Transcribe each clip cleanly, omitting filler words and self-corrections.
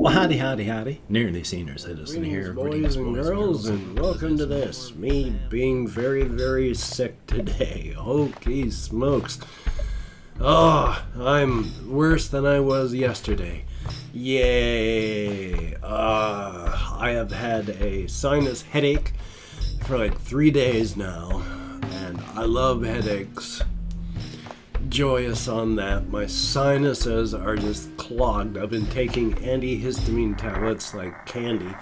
Well, howdy. Nearly senior citizen here. Boys and girls, and welcome to this. Me being very, very sick today. Holy smokes. Oh, I'm worse than I was yesterday. Yay. I have had a sinus headache for like 3 days now, and I love headaches. Joyous on that. My sinuses are just clogged. I've been taking antihistamine tablets like candy,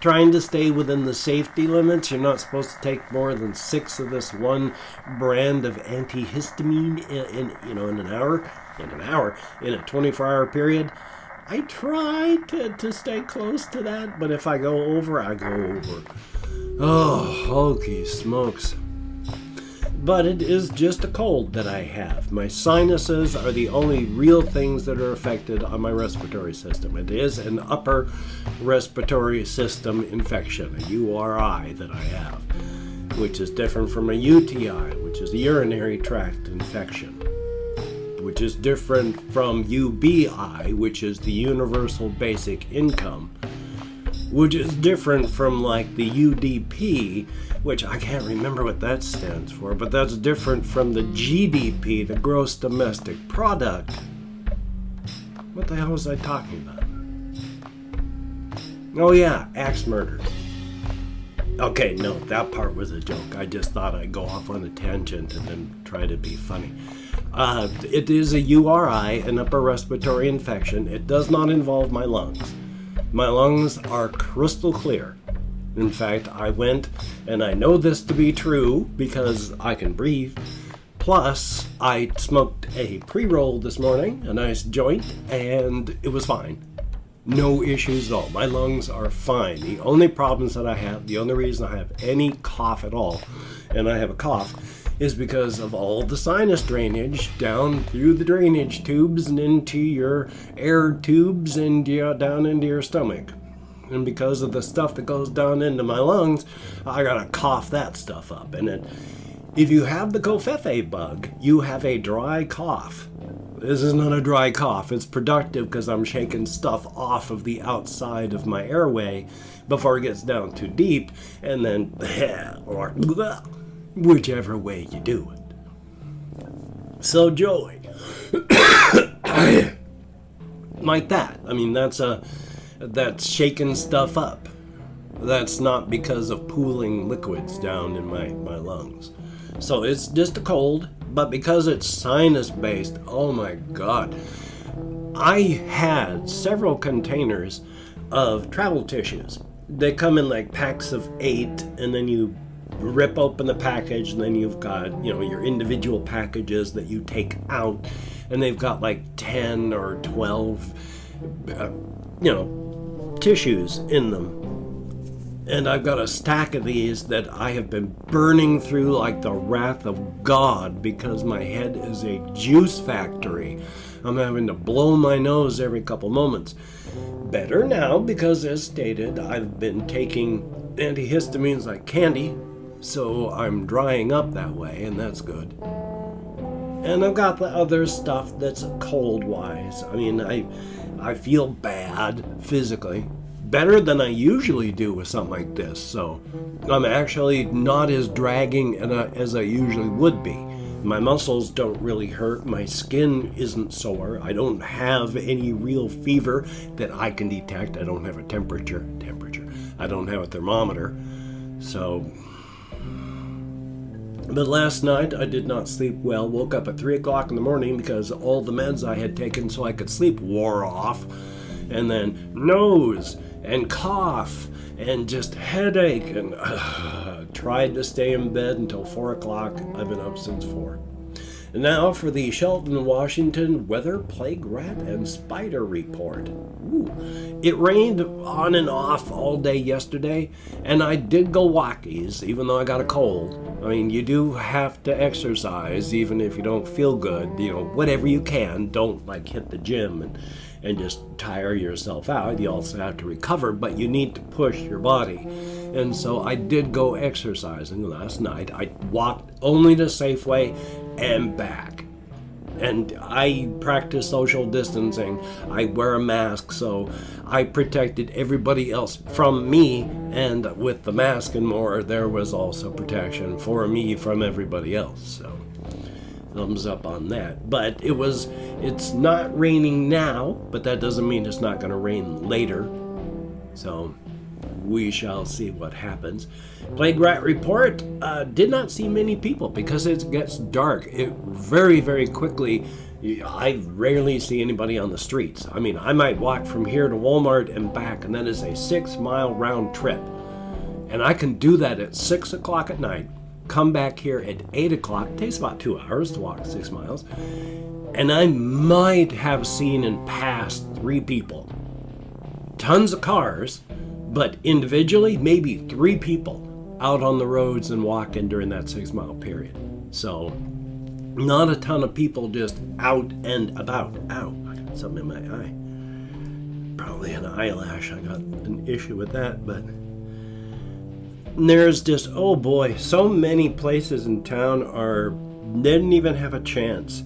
trying to stay within the safety limits. You're not supposed to take more than 6 of this one brand of antihistamine in an hour, in a 24-hour period. I try to stay close to that, but if I go over, I go over. Oh, holy smokes. But it is just a cold that I have. My sinuses are the only real things that are affected on my respiratory system. It is an upper respiratory system infection, a URI that I have, which is different from a UTI, which is a urinary tract infection, which is different from UBI, which is the universal basic income, which is different from like the UDP, which I can't remember what that stands for, but that's different from the GDP, the gross domestic product. What the hell was I talking about? Oh yeah, axe murders. Okay, no, that part was a joke. I just thought I'd go off on a tangent and then try to be funny. It is a URI, an upper respiratory infection. It does not involve my lungs. My lungs are crystal clear. In fact, I went, and I know this to be true because I can breathe. Plus, I smoked a pre-roll this morning, a nice joint, and it was fine. No issues at all. My lungs are fine. The only problems that I have, the only reason I have any cough at all, and I have a cough, is because of all the sinus drainage down through the drainage tubes and into your air tubes and down into your stomach. And because of the stuff that goes down into my lungs, I gotta cough that stuff up. And if you have the Covfefe bug, you have a dry cough. This is not a dry cough. It's productive because I'm shaking stuff off of the outside of my airway before it gets down too deep, and then, or whichever way you do it. So joy. Like that. I mean, that's shaking stuff up. That's not because of pooling liquids down in my lungs. So it's just a cold, but because it's sinus-based, oh my God. I had several containers of travel tissues. They come in like packs of 8, and then you rip open the package, and then you've got, your individual packages that you take out, and they've got like 10 or 12, tissues in them. And I've got a stack of these that I have been burning through like the wrath of God because my head is a juice factory. I'm having to blow my nose every couple moments. Better now because, as stated, I've been taking antihistamines like candy, so I'm drying up that way, and that's good. And I've got the other stuff that's cold-wise. I mean, I feel bad physically, better than I usually do with something like this, so I'm actually not as dragging as I usually would be. My muscles don't really hurt, my skin isn't sore, I don't have any real fever that I can detect, I don't have a temperature, I don't have a thermometer, so. But last night I did not sleep well, woke up at 3 o'clock in the morning because all the meds I had taken so I could sleep wore off, and then nose and cough and just headache, and tried to stay in bed until 4 o'clock. I've been up since 4. And now for the Shelton, Washington weather, plague rat, and spider report. Ooh. It rained on and off all day yesterday, and I did go walkies, even though I got a cold. I mean, you do have to exercise, even if you don't feel good. Whatever you can. Don't hit the gym and just tire yourself out. You also have to recover, but you need to push your body. And so I did go exercising last night. I walked only to Safeway and back. And I practice social distancing. I wear a mask, so I protected everybody else from me. And with the mask and more, there was also protection for me from everybody else. So thumbs up on that. But it's not raining now, but that doesn't mean it's not going to rain later. So we shall see what happens. Plague Rat Report did not see many people because it gets dark. It very, very quickly. I rarely see anybody on the streets. I mean, I might walk from here to Walmart and back, and that is a 6-mile round trip. And I can do that at 6 o'clock at night, come back here at 8 o'clock. It takes about 2 hours to walk 6 miles. And I might have seen and passed 3 people. Tons of cars, but individually, maybe 3 people out on the roads and walking during that 6-mile period. So, not a ton of people just out and about. Ow, I got something in my eye. Probably an eyelash. I got an issue with that, but there's just, oh boy, so many places in town didn't even have a chance.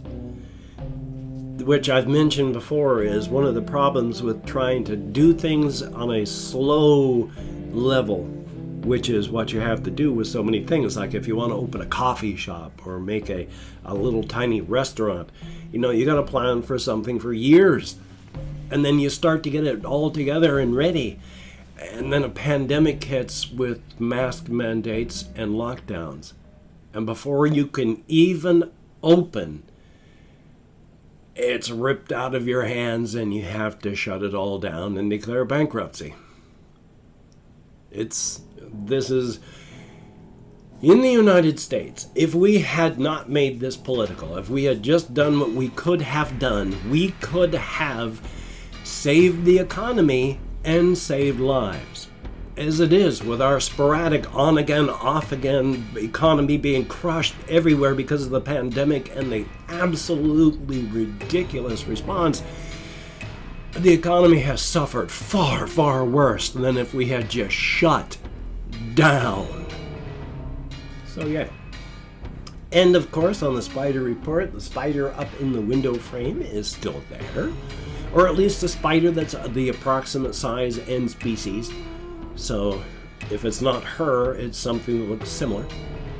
Which I've mentioned before is one of the problems with trying to do things on a slow level, which is what you have to do with so many things. Like if you want to open a coffee shop or make a little tiny restaurant, you got to plan for something for years. And then you start to get it all together and ready. And then a pandemic hits with mask mandates and lockdowns. And before you can even open, it's ripped out of your hands and you have to shut it all down and declare bankruptcy. This is in the United States. If we had not made this political, if we had just done what we could have done, we could have saved the economy and saved lives. As it is, with our sporadic on again, off again economy being crushed everywhere because of the pandemic and the absolutely ridiculous response, the economy has suffered far, far worse than if we had just shut down. So yeah. And of course, on the spider report, the spider up in the window frame is still there. Or at least a spider that's the approximate size and species. So if it's not her, it's something that looks similar.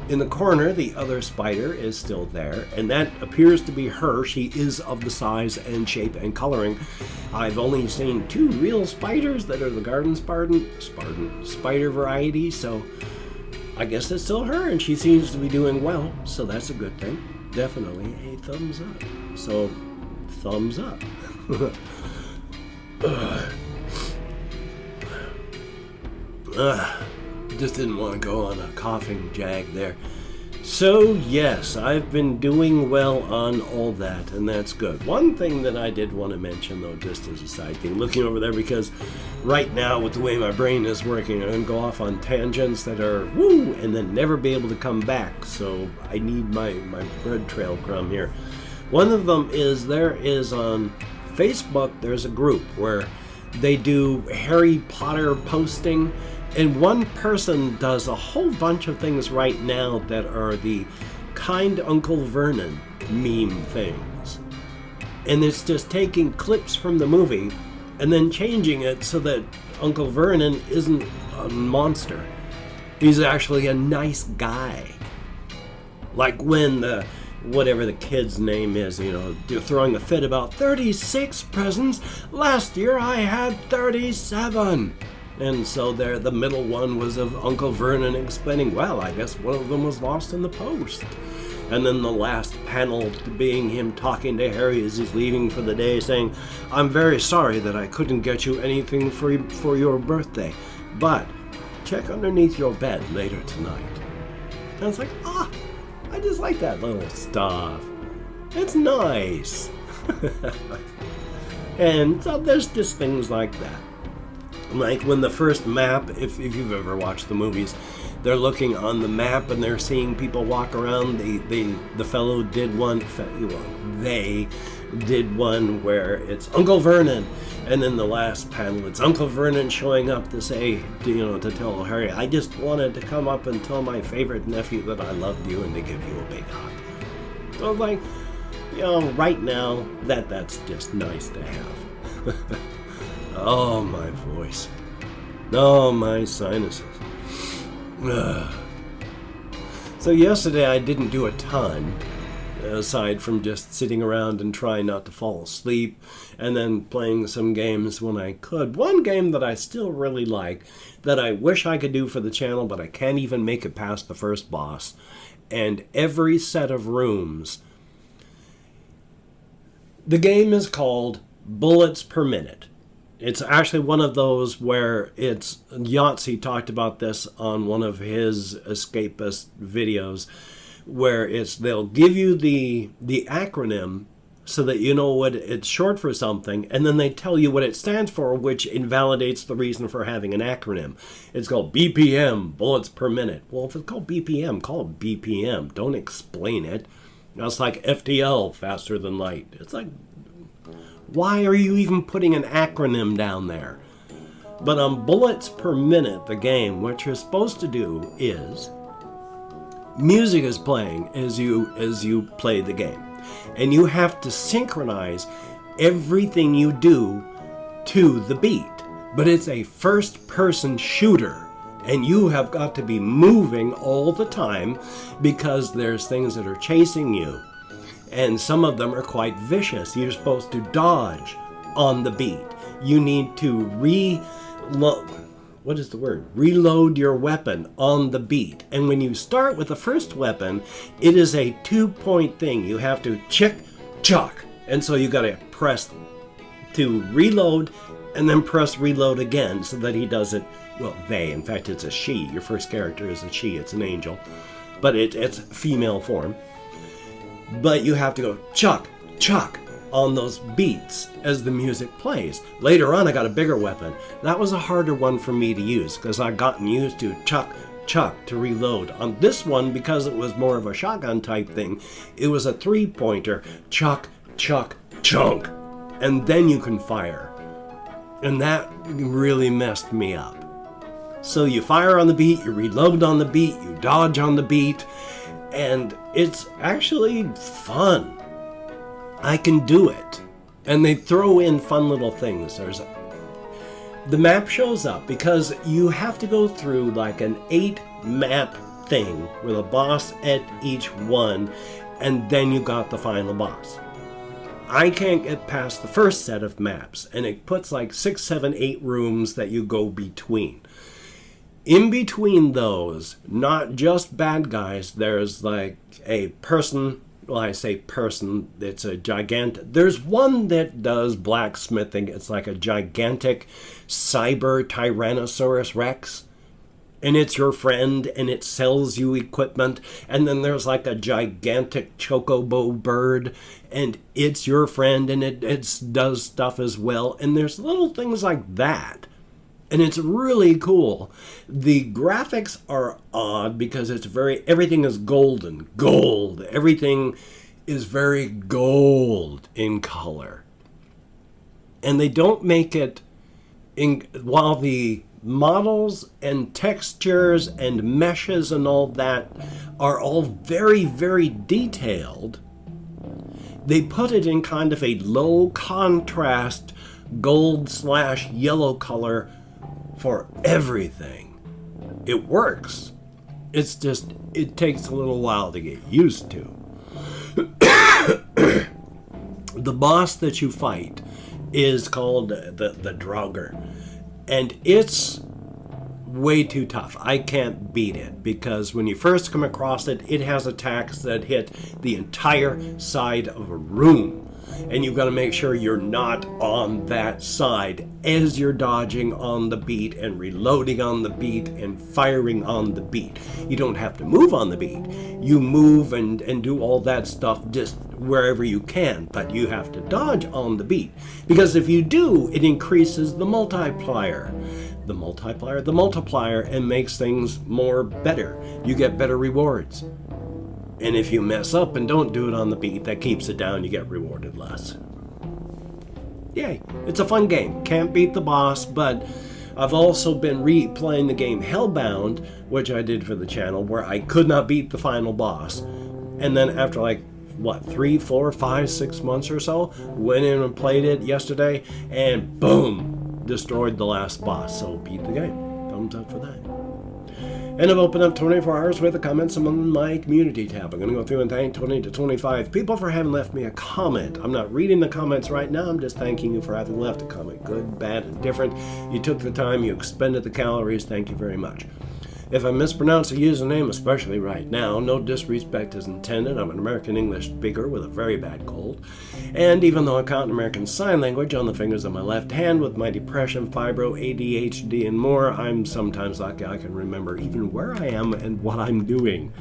In the corner, the other spider is still there, and that appears to be her. She is of the size and shape and coloring. I've only seen 2 real spiders that are the garden spider variety, so I guess it's still her, and she seems to be doing well, so that's a good thing. Definitely a thumbs up. So, thumbs up. Just didn't want to go on a coughing jag there. So yes, I've been doing well on all that, and that's good. One thing that I did want to mention, though, just as a side thing, looking over there, because right now with the way my brain is working, I'm going to go off on tangents that are woo, and then never be able to come back. So I need my bread trail crumb here. One of them is there is on Facebook, there's a group where they do Harry Potter posting. And one person does a whole bunch of things right now that are the kind Uncle Vernon meme things. And it's just taking clips from the movie and then changing it so that Uncle Vernon isn't a monster. He's actually a nice guy. Like when whatever the kid's name is, throwing a fit about 36 presents. Last year I had 37. And so there, the middle one was of Uncle Vernon explaining, well, I guess one of them was lost in the post. And then the last panel being him talking to Harry as he's leaving for the day, saying, I'm very sorry that I couldn't get you anything for your birthday, but check underneath your bed later tonight. And it's like, I just like that little stuff. It's nice. And so there's just things like that. Like when the first map, if you've ever watched the movies, they're looking on the map and they're seeing people walk around. The fellow did one, they did one where it's Uncle Vernon, and then the last panel it's Uncle Vernon showing up to say, to tell Harry, I just wanted to come up and tell my favorite nephew that I loved you and to give you a big hug. So I was like, right now, that's just nice to have. Oh, my voice. Oh, my sinuses. So yesterday I didn't do a ton, aside from just sitting around and trying not to fall asleep, and then playing some games when I could. One game that I still really like, that I wish I could do for the channel, but I can't even make it past the first boss, and every set of rooms. The game is called Bullets Per Minute. It's actually one of those where it's, Yahtzee talked about this on one of his escapist videos, where they'll give you the acronym so that you know what it's short for something, and then they tell you what it stands for, which invalidates the reason for having an acronym. It's called BPM, bullets per minute. Well, if it's called BPM, call it BPM. Don't explain it. That's like FTL, faster than light. It's like, why are you even putting an acronym down there? But on bullets per minute, the game, what you're supposed to do is, music is playing as you play the game. And you have to synchronize everything you do to the beat. But it's a first-person shooter, and you have got to be moving all the time because there's things that are chasing you. And some of them are quite vicious. You're supposed to dodge on the beat. You need to reload your weapon on the beat. And when you start with the first weapon, it is a 2-point thing. You have to chick, chuck. And so you got to press to reload and then press reload again so that he does it. Well, in fact, it's a she. Your first character is a she. It's an angel. But it's female form. But you have to go chuck, chuck on those beats as the music plays. Later on, I got a bigger weapon. That was a harder one for me to use because I'd gotten used to chuck, chuck to reload. On this one, because it was more of a shotgun type thing, it was a 3-pointer, chuck, chuck, chunk, and then you can fire. And that really messed me up. So you fire on the beat, you reload on the beat, you dodge on the beat, and it's actually fun. I can do it. And they throw in fun little things. The map shows up because you have to go through like an 8-map thing with a boss at each one, and then you got the final boss. I can't get past the first set of maps, and it puts like 6, 7, 8 rooms that you go between. In between those, not just bad guys, there's like a person. Well, I say person, it's a gigantic. There's one that does blacksmithing. It's like a gigantic cyber Tyrannosaurus Rex. And it's your friend, and it sells you equipment. And then there's like a gigantic chocobo bird, and it's your friend, and it does stuff as well. And there's little things like that. And it's really cool. The graphics are odd because everything is golden. Gold. Everything is very gold in color. And they don't make it, while the models and textures and meshes and all that are all very, very detailed, they put it in kind of a low contrast gold/yellow color for everything. It works. It's just, it takes a little while to get used to. The boss that you fight is called the Draugr, and it's way too tough. I can't beat it because when you first come across it, it has attacks that hit the entire side of a room. And you've got to make sure you're not on that side as you're dodging on the beat and reloading on the beat and firing on the beat. You don't have to move on the beat. You move and do all that stuff just wherever you can, but you have to dodge on the beat. Because if you do, it increases the multiplier. The multiplier, and makes things better. You get better rewards. And if you mess up and don't do it on the beat, that keeps it down, you get rewarded less. Yay, it's a fun game. Can't beat the boss, but I've also been replaying the game Hellbound, which I did for the channel, where I could not beat the final boss. And then after like 3, 4, 5, 6 months or so. Went in and played it yesterday, and boom, destroyed the last boss. So beat the game. Thumbs up for that. And I've opened up 24 hours worth of comments on my community tab. I'm going to go through and thank 20 to 25 people for having left me a comment. I'm not reading the comments right now. I'm just thanking you for having left a comment. Good, bad, and different. You took the time. You expended the calories. Thank you very much. If I mispronounce a username, especially right now, no disrespect is intended. I'm an American English speaker with a very bad cold. And even though I count American Sign Language on the fingers of my left hand with my depression, fibro, ADHD, and more, I'm sometimes lucky I can remember even where I am and what I'm doing.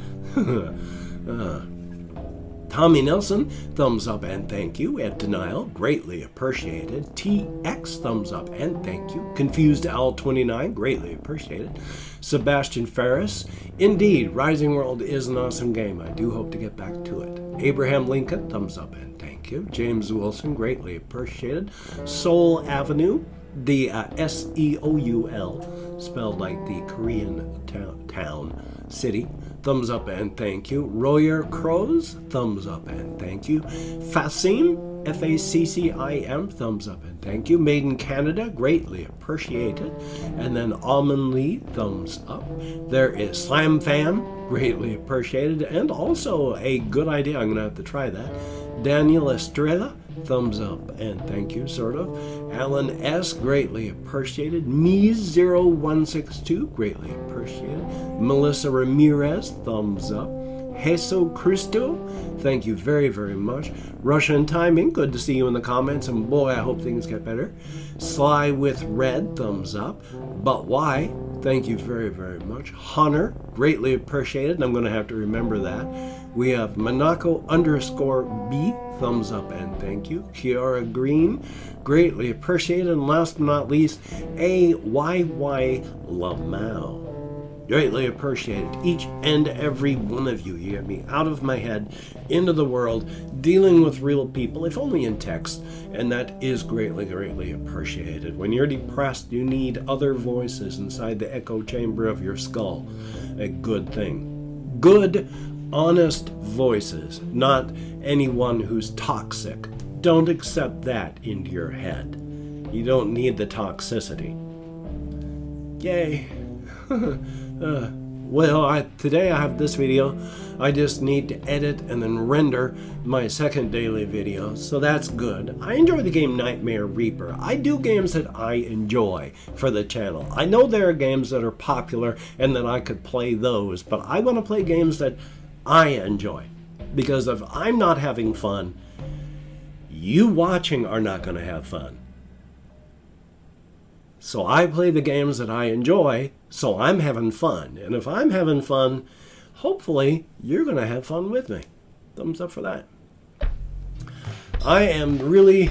Tommy Nelson, thumbs up and thank you. At Denial, greatly appreciated. TX, thumbs up and thank you. Confused L29, greatly appreciated. Sebastian Ferris, indeed, Rising World is an awesome game. I do hope to get back to it. Abraham Lincoln, thumbs up and thank you. James Wilson, greatly appreciated. Seoul Avenue, the S-E-O-U-L, spelled like the Korean town, city. Thumbs up and thank you. Royer Crows, thumbs up and thank you. Facim, F-A-C-C-I-M, thumbs up and thank you. Made in Canada, greatly appreciated. And then Almond Lee, thumbs up. There is Slam Fam, greatly appreciated. And also a good idea, I'm going to have to try that. Daniel Estrella, thumbs up and thank you, sort of. Alan S, greatly appreciated. Me0162, greatly appreciated. Melissa Ramirez, thumbs up. Jesu Cristo, thank you very, very much. Russian Timing, good to see you in the comments, and boy, I hope things get better. Sly with Red, thumbs up. But why? Thank you very, very much. Hunter, greatly appreciated, and I'm going to have to remember that. We have Monaco_B, thumbs up and thank you. Kiara Green, greatly appreciated. And last but not least, AYY Lamau. Greatly appreciated. Each and every one of you. You get me out of my head, into the world, dealing with real people, if only in text. And that is greatly, greatly appreciated. When you're depressed, you need other voices inside the echo chamber of your skull. A good thing. Good, honest voices, not anyone who's toxic. Don't accept that into your head. You don't need the toxicity. Yay. Today I have this video. I just need to edit and then render my second daily video, so that's good. I enjoy the game Nightmare Reaper. I do games that I enjoy for the channel. I know there are games that are popular and that I could play those, but I want to play games that I enjoy. Because if I'm not having fun, you watching are not going to have fun. So I play the games that I enjoy, so I'm having fun. And if I'm having fun, hopefully you're going to have fun with me. Thumbs up for that. I am really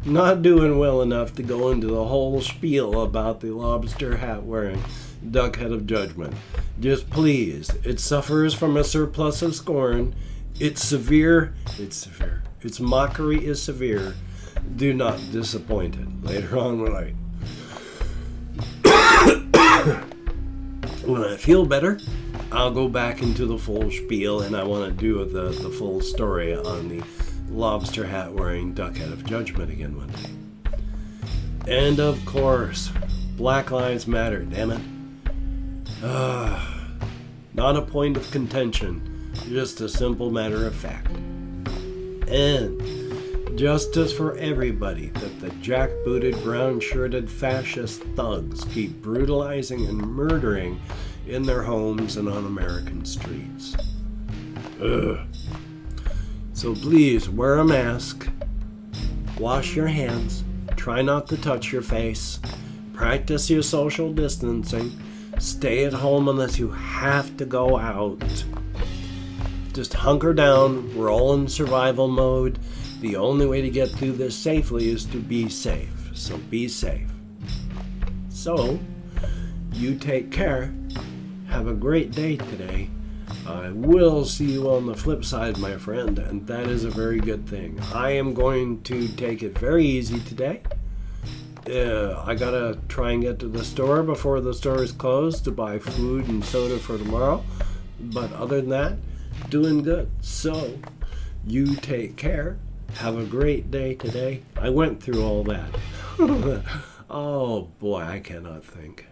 not doing well enough to go into the whole spiel about the lobster hat wearing duck head of judgment. Just please, it suffers from a surplus of scorn. It's severe. Its mockery is severe. Do not disappoint it. Later on when I feel better, I'll go back into the full spiel, and I want to do the full story on the lobster hat wearing duck head of judgment again one day. And of course, Black Lives Matter, damn it. Not a point of contention, just a simple matter of fact. And justice for everybody that the jackbooted, brown-shirted fascist thugs keep brutalizing and murdering in their homes and on American streets. So please, wear a mask, wash your hands, try not to touch your face, practice your social distancing, stay at home unless you have to go out. Just hunker down, we're all in survival mode. The only way to get through this safely is to be safe. So be safe. So, you take care. Have a great day today. I will see you on the flip side, my friend, and that is a very good thing. I am going to take it very easy today. I gotta try and get to the store before the store is closed to buy food and soda for tomorrow. But other than that, doing good. So, you take care. Have a great day today. I went through all that. Oh boy, I cannot think.